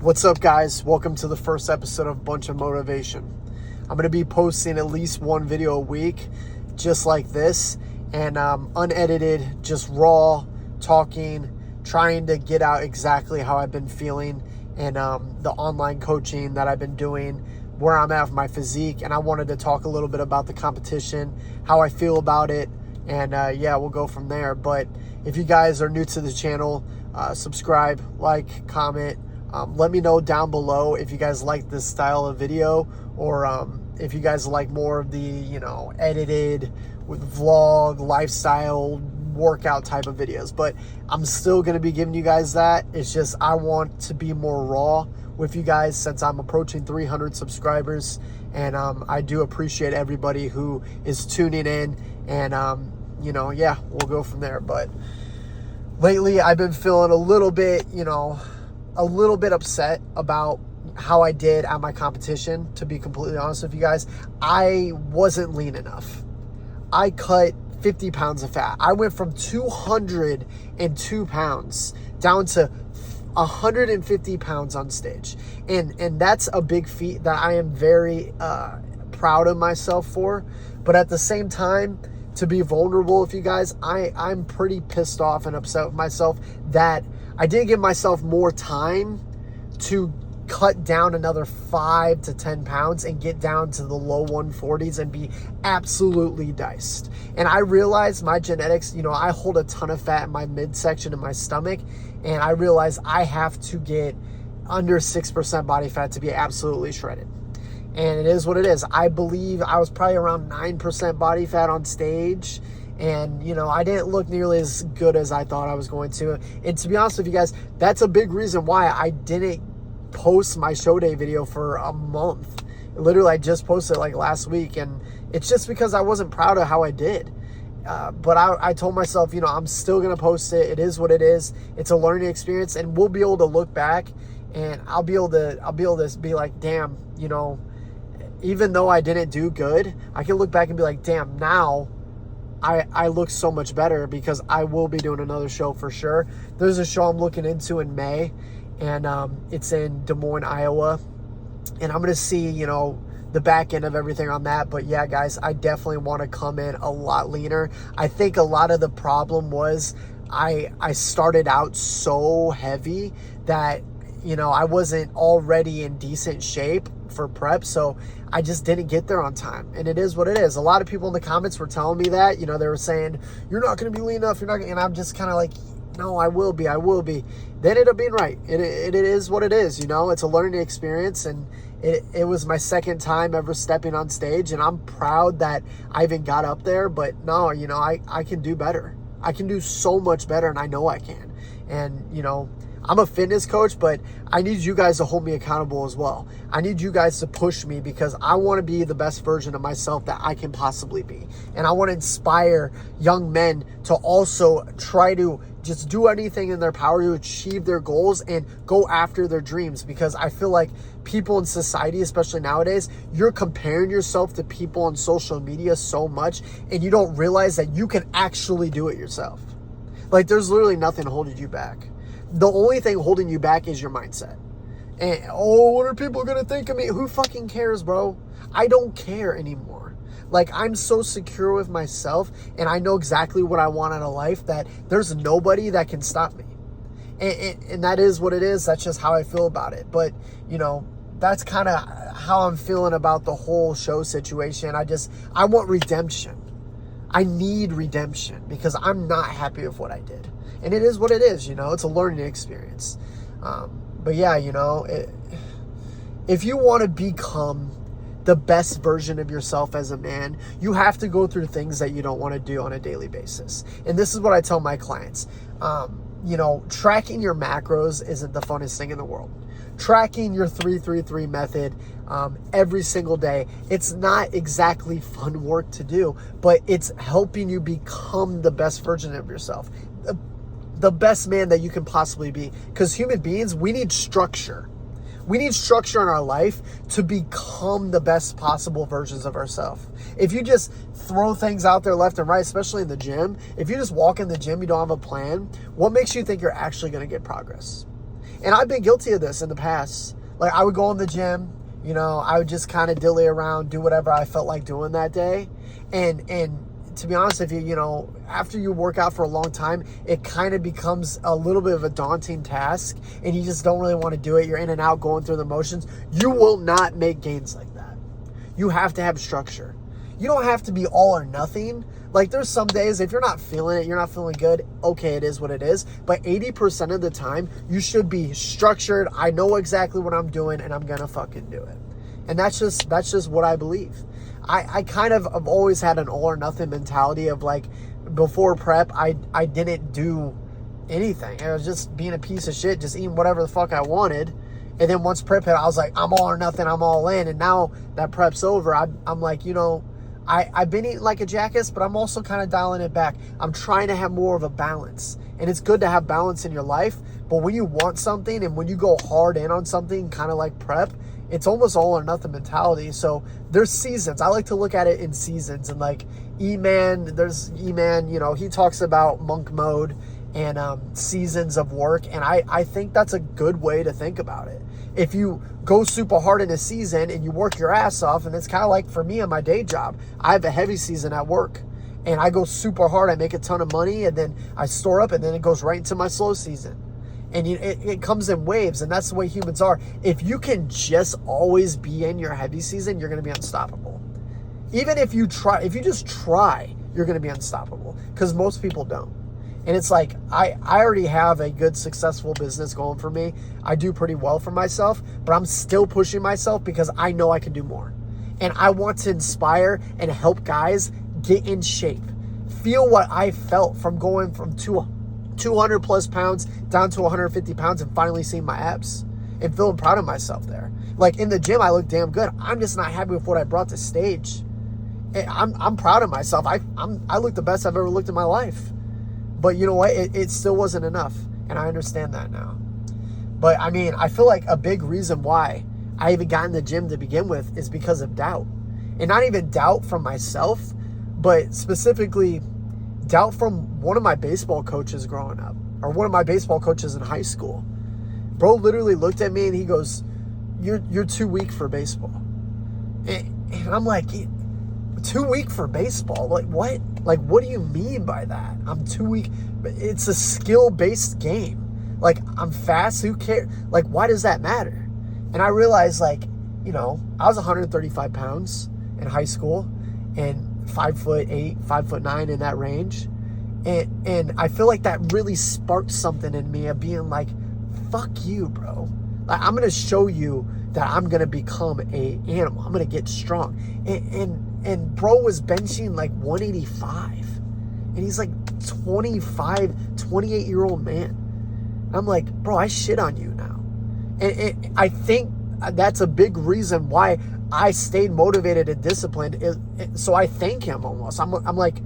What's up, guys? Welcome to the first episode of Bunch of Motivation. I'm going to be posting at least one video a week, just like this, and unedited, just raw, talking, trying to get out exactly how I've been feeling and the online coaching that I've been doing, where I'm at with my physique, and I wanted to talk a little bit about the competition, how I feel about it, and we'll go from there. But if you guys are new to the channel, subscribe, like, comment. Let me know down below if you guys like this style of video, or if you guys like more of the, edited with vlog, lifestyle, workout type of videos. But I'm still going to be giving you guys that. It's just I want to be more raw with you guys since I'm approaching 300 subscribers. And I do appreciate everybody who is tuning in. And, we'll go from there. But lately I've been feeling a little bit upset about how I did at my competition, to be completely honest with you guys. I wasn't lean enough. I cut 50 pounds of fat. I went from 202 pounds down to 150 pounds on stage. And that's a big feat that I am very proud of myself for. But at the same time, to be vulnerable with you guys, I'm pretty pissed off and upset with myself that I didn't give myself more time to cut down another 5 to 10 pounds and get down to the low 140s and be absolutely diced. And I realized my genetics, I hold a ton of fat in my midsection of my stomach, and I realized I have to get under 6% body fat to be absolutely shredded. And it is what it is. I believe I was probably around 9% body fat on stage. And, I didn't look nearly as good as I thought I was going to. And to be honest with you guys, that's a big reason why I didn't post my show day video for a month. Literally, I just posted like last week. And it's just because I wasn't proud of how I did. But I told myself, I'm still going to post it. It is what it is. It's a learning experience. And we'll be able to look back and I'll be able to be like, damn, even though I didn't do good, I can look back and be like, damn, now I look so much better, because I will be doing another show for sure. There's a show I'm looking into in May, and it's in Des Moines, Iowa. And I'm going to see, the back end of everything on that. But yeah, guys, I definitely want to come in a lot leaner. I think a lot of the problem was I started out so heavy that, I wasn't already in decent shape for prep, so I just didn't get there on time. And it is what it is. A lot of people in the comments were telling me that, they were saying, you're not going to be lean enough, and I'm just kind of like, no, I will be. They ended up being right. It is what it is, it's a learning experience, and it was my second time ever stepping on stage, and I'm proud that I even got up there. But no, I can do better. I can do so much better, and I know I can. And, I'm a fitness coach, but I need you guys to hold me accountable as well. I need you guys to push me, because I want to be the best version of myself that I can possibly be. And I want to inspire young men to also try to just do anything in their power to achieve their goals and go after their dreams, because I feel like people in society, especially nowadays, you're comparing yourself to people on social media so much, and you don't realize that you can actually do it yourself. Like, there's literally nothing holding you back. The only thing holding you back is your mindset. And, what are people going to think of me? Who fucking cares, bro? I don't care anymore. Like, I'm so secure with myself, and I know exactly what I want out of life, that there's nobody that can stop me. And that is what it is. That's just how I feel about it. But, that's kind of how I'm feeling about the whole show situation. I want redemption. I need redemption, because I'm not happy with what I did. And it is what it is, it's a learning experience. But yeah, if you want to become the best version of yourself as a man, you have to go through things that you don't want to do on a daily basis. And this is what I tell my clients. Tracking your macros isn't the funnest thing in the world. Tracking your 3-3-3 method every single day, it's not exactly fun work to do, but it's helping you become the best version of yourself, the best man that you can possibly be. Because human beings, we need structure. We need structure in our life to become the best possible versions of ourselves. If you just throw things out there left and right, especially in the gym, if you just walk in the gym, you don't have a plan, what makes you think you're actually going to get progress? And I've been guilty of this in the past. Like, I would go in the gym, I would just kind of dilly around, do whatever I felt like doing that day. And to be honest with you, after you work out for a long time, it kind of becomes a little bit of a daunting task, and you just don't really want to do it. You're in and out, going through the motions. You will not make gains like that. You have to have structure. You don't have to be all or nothing. Like, there's some days, if you're not feeling it, you're not feeling good, okay, it is what it is. But 80% of the time, you should be structured. I know exactly what I'm doing, and I'm going to fucking do it. And that's just what I believe. I kind of have always had an all or nothing mentality of, like, before prep, I didn't do anything. I was just being a piece of shit, just eating whatever the fuck I wanted. And then once prep hit, I was like, I'm all or nothing, I'm all in. And now that prep's over, I'm like, I've been eating like a jackass, but I'm also kind of dialing it back. I'm trying to have more of a balance. And it's good to have balance in your life. But when you want something and when you go hard in on something, kind of like prep, it's almost all or nothing mentality. So there's seasons. I like to look at it in seasons. And like there's E-Man, he talks about monk mode and seasons of work. And I think that's a good way to think about it. If you go super hard in a season and you work your ass off, and it's kind of like for me in my day job, I have a heavy season at work and I go super hard. I make a ton of money and then I store up, and then it goes right into my slow season. And it comes in waves, and that's the way humans are. If you can just always be in your heavy season, you're going to be unstoppable. Even if you just try, you're going to be unstoppable, because most people don't. And it's like, I already have a good, successful business going for me. I do pretty well for myself, but I'm still pushing myself because I know I can do more. And I want to inspire and help guys get in shape. Feel what I felt from going from 200 plus pounds down to 150 pounds and finally seeing my abs and feeling proud of myself there. Like, in the gym, I look damn good. I'm just not happy with what I brought to stage. And I'm proud of myself. I look the best I've ever looked in my life. But you know what? It still wasn't enough. And I understand that now. But I mean, I feel like a big reason why I even got in the gym to begin with is because of doubt. And not even doubt from myself, but specifically doubt from one of my baseball coaches growing up, or one of my baseball coaches in high school. Bro literally looked at me and he goes, you're too weak for baseball. And I'm like, too weak for baseball? Like, what? Like, what do you mean by that? I'm too weak. It's a skill-based game. Like, I'm fast. Who cares? Like, why does that matter? And I realized, like, I was 135 pounds in high school and 5'8", 5'9" in that range. And I feel like that really sparked something in me of being like, fuck you, bro. Like, I'm going to show you that I'm going to become a animal. I'm going to get strong. And bro was benching like 185. And he's like 28-year-old man. I'm like, bro, I shit on you now. And I think that's a big reason why I stayed motivated and disciplined. So I thank him almost. I'm like,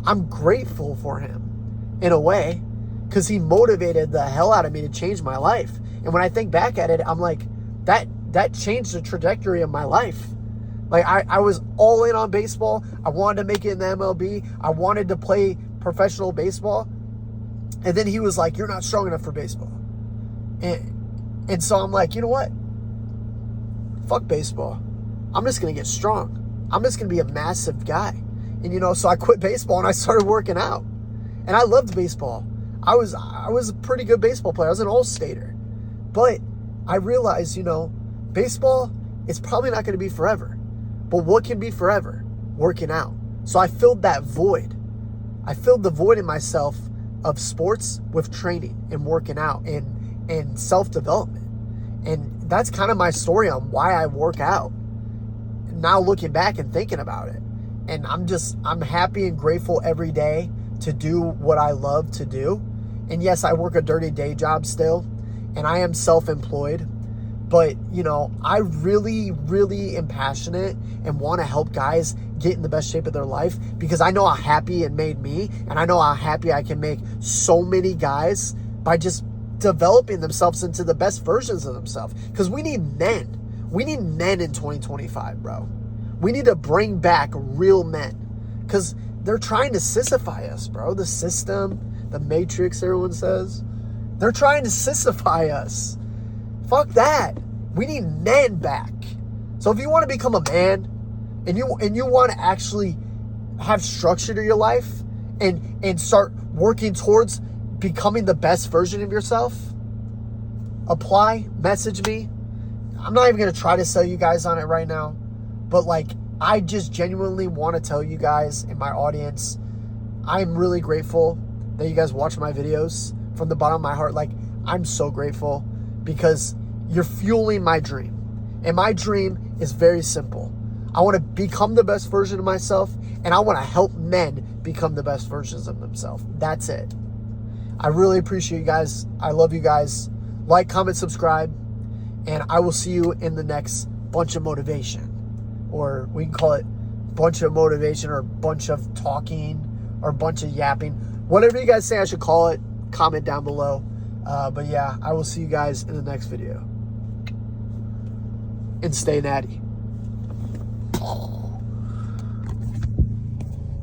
I'm grateful for him in a way, because he motivated the hell out of me to change my life. And when I think back at it, I'm like, that changed the trajectory of my life. Like, I was all in on baseball. I wanted to make it in the MLB. I wanted to play professional baseball. And then he was like, you're not strong enough for baseball. And so I'm like, you know what? Fuck baseball. I'm just going to get strong. I'm just going to be a massive guy. And, so I quit baseball and I started working out. And I loved baseball. I was a pretty good baseball player. I was an all-stater. But I realized, baseball is probably not going to be forever. But what can be forever? Working out. So I filled that void. I filled the void in myself of sports with training and working out and self-development. And that's kind of my story on why I work out. Now looking back and thinking about it. And I'm happy and grateful every day to do what I love to do. And yes, I work a dirty day job still. And I am self-employed. But, I really, really am passionate and want to help guys get in the best shape of their life, because I know how happy it made me, and I know how happy I can make so many guys by just developing themselves into the best versions of themselves. Because we need men. We need men in 2025, bro. We need to bring back real men, because they're trying to sissify us, bro. The system, the matrix, everyone says. They're trying to sissify us. Fuck that. We need men back. So if you want to become a man and you want to actually have structure to your life and start working towards becoming the best version of yourself, apply, message me. I'm not even going to try to sell you guys on it right now, but like, I just genuinely want to tell you guys in my audience, I'm really grateful that you guys watch my videos from the bottom of my heart. Like, I'm so grateful because you're fueling my dream. And my dream is very simple. I want to become the best version of myself, and I want to help men become the best versions of themselves. That's it. I really appreciate you guys. I love you guys. Like, comment, subscribe, and I will see you in the next bunch of motivation. Or we can call it bunch of motivation, or bunch of talking, or bunch of yapping. Whatever you guys say I should call it, comment down below. But yeah, I will see you guys in the next video. And stay natty.